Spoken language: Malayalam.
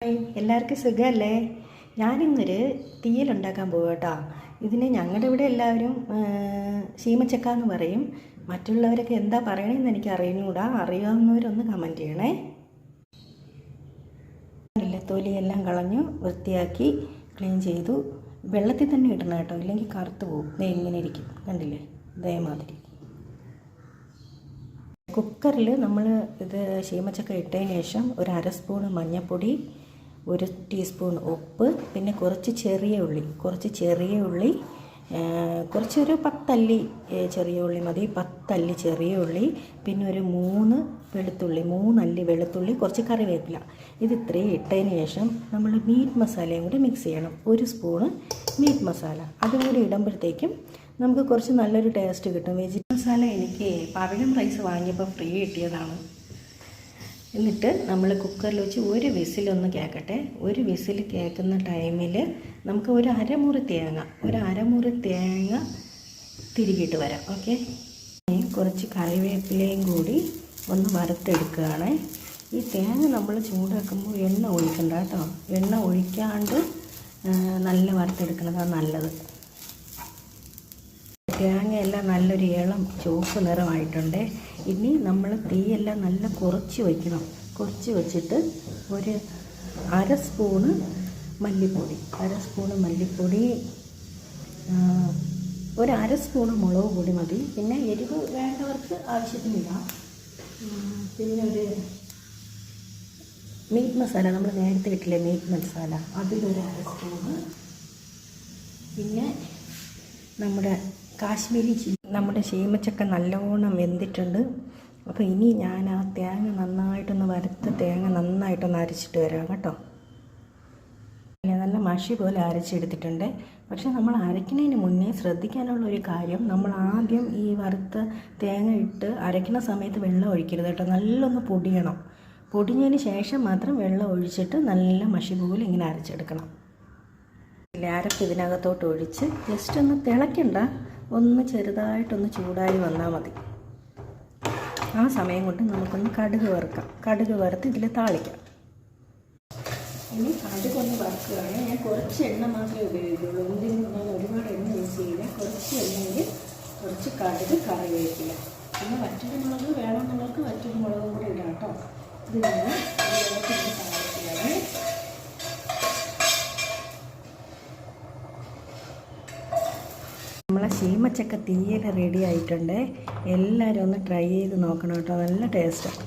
എല്ലാവർക്കും സുഖമല്ലേ? ഞാനിന്നൊരു തീയലുണ്ടാക്കാൻ പോകും കേട്ടോ. ഇതിന് ഞങ്ങളുടെ ഇവിടെ എല്ലാവരും ശീമച്ചക്ക എന്ന് പറയും. മറ്റുള്ളവരൊക്കെ എന്താ പറയണമെന്ന് എനിക്ക് അറിയുന്നുകൂടാ. അറിയാവുന്നവരൊന്ന് കമൻറ്റ് ചെയ്യണേ. തൊലിയെല്ലാം കളഞ്ഞു വൃത്തിയാക്കി ക്ലീൻ ചെയ്തു. വെള്ളത്തിൽ തന്നെ ഇടണം കേട്ടോ, ഇല്ലെങ്കിൽ കറുത്ത് പോകും. ഇങ്ങനെ ഇരിക്കും, കണ്ടില്ലേ? ഇതേമാതിരി. കുക്കറിൽ നമ്മൾ ഇത് ശീമച്ചക്ക ഇട്ടതിന് ശേഷം ഒരു അര സ്പൂൺ മഞ്ഞൾപ്പൊടി, 1 ടീസ്പൂൺ ഉപ്പ്, പിന്നെ കുറച്ച് ചെറിയ ഉള്ളി, കുറച്ചൊരു 10 അല്ലി ചെറിയ ഉള്ളി മതി. 10 അല്ലി ചെറിയ ഉള്ളി, പിന്നെ ഒരു 3 അല്ലി വെളുത്തുള്ളി, കുറച്ച് കറിവേപ്പില. ഇത് ഇത്രയും ഇട്ടതിന് ശേഷം നമ്മൾ മീറ്റ് മസാലയും കൂടി മിക്സ് ചെയ്യണം. 1 സ്പൂണ് മീറ്റ് മസാല അതും കൂടി ഇടുമ്പോഴത്തേക്കും നമുക്ക് കുറച്ച് നല്ലൊരു ടേസ്റ്റ് കിട്ടും. വെജിറ്റബിൾ മസാല എനിക്ക് പവിഴം റൈസ് വാങ്ങിയപ്പോൾ ഫ്രീ കിട്ടിയതാണ്. എന്നിട്ട് നമ്മൾ കുക്കറിൽ വെച്ച് ഒരു വിസിലൊന്ന് കേൾക്കട്ടെ. ഒരു വിസിൽ കേൾക്കുന്ന ടൈമിൽ നമുക്ക് ഒരു അരമുറി തേങ്ങ തിരികിട്ട് വരാം. ഓക്കെ, കുറച്ച് കറിവേപ്പിലയും കൂടി ഒന്ന് വറുത്തെടുക്കുകയാണ്. ഈ തേങ്ങ നമ്മൾ ചൂടാക്കുമ്പോൾ എണ്ണ ഒഴിക്കണ്ട കേട്ടോ. എണ്ണ ഒഴിക്കാണ്ട് നല്ല വറുത്തെടുക്കുന്നതാണ് നല്ലത്. തേങ്ങയെല്ലാം നല്ലൊരു ഇളം ചുവപ്പ് നിറമായിട്ടുണ്ട്. ഇനി നമ്മൾ തീയെല്ലാം നല്ല കുറച്ച് വയ്ക്കണം. കുറച്ച് വെച്ചിട്ട് ഒരു അര സ്പൂണ് മല്ലിപ്പൊടി, ഒരു അര സ്പൂണ് മുളക് പൊടി മതി. പിന്നെ എരിവ് വേണ്ടവർക്ക് ആവശ്യത്തിനില്ല. പിന്നെ ഒരു മീറ്റ് മസാല, നമ്മൾ നേരത്തെ ഇട്ടില്ലേ മീറ്റ് മസാല, അതിലൊരു അര സ്പൂണ്. പിന്നെ നമ്മുടെ കാശ്മീരി ചില്ലി. നമ്മുടെ ശീമച്ചക്ക നല്ലോണം വെന്തിട്ടുണ്ട്. അപ്പോൾ ഇനി ഞാൻ ആ തേങ്ങ നന്നായിട്ടൊന്ന് അരച്ചിട്ട് വരാം കേട്ടോ. നല്ല മഷി പോലെ അരച്ചെടുത്തിട്ടുണ്ട്. പക്ഷെ നമ്മൾ അരയ്ക്കുന്നതിന് മുന്നേ ശ്രദ്ധിക്കാനുള്ളൊരു കാര്യം, നമ്മൾ ആദ്യം ഈ വറുത്ത തേങ്ങ ഇട്ട് അരയ്ക്കുന്ന സമയത്ത് വെള്ളം ഒഴിക്കരുത് കേട്ടോ. നല്ലൊന്ന് പൊടിയണം. പൊടിഞ്ഞതിന് ശേഷം മാത്രം വെള്ളം ഒഴിച്ചിട്ട് നല്ല മഷി പോലെ ഇങ്ങനെ അരച്ചെടുക്കണം. അരപ്പ് ഇതിനകത്തോട്ട് ഒഴിച്ച് ജസ്റ്റ് ഒന്ന് തിളയ്ക്കണ്ട, ഒന്ന് ചെറുതായിട്ടൊന്ന് ചൂടായി വന്നാൽ മതി. ആ സമയം കൊണ്ട് നമുക്കൊന്ന് കടുക് വറുക്കാം. കടുക് വറുത്ത് ഇതിൽ താളിക്കാം. ഇനി കടുകൊന്ന് വറുക്കുകയാണ്. ഞാൻ കുറച്ച് എണ്ണ മാത്രമേ ഉപയോഗിക്കുള്ളൂ. എന്തിനും ഞാൻ ഒരുപാട് എണ്ണ യൂസ് ചെയ്യില്ല. കുറച്ച് എണ്ണയിൽ കുറച്ച് കടുക്, കറിവേപ്പില, പിന്നെ വറ്റൽമുളക് വേണമെന്നുള്ളവർക്ക് വറ്റൽമുളകും കൂടി ഇടാം കേട്ടോ. ഇത് ഞാൻ താളിക്കുകയാണ്. നമ്മളെ ശീമച്ചക്ക തീയൽ റെഡി ആയിട്ടുണ്ട്. എല്ലാവരും ഒന്ന് ട്രൈ ചെയ്ത് നോക്കണം കേട്ടോ. നല്ല ടേസ്റ്റാണ്.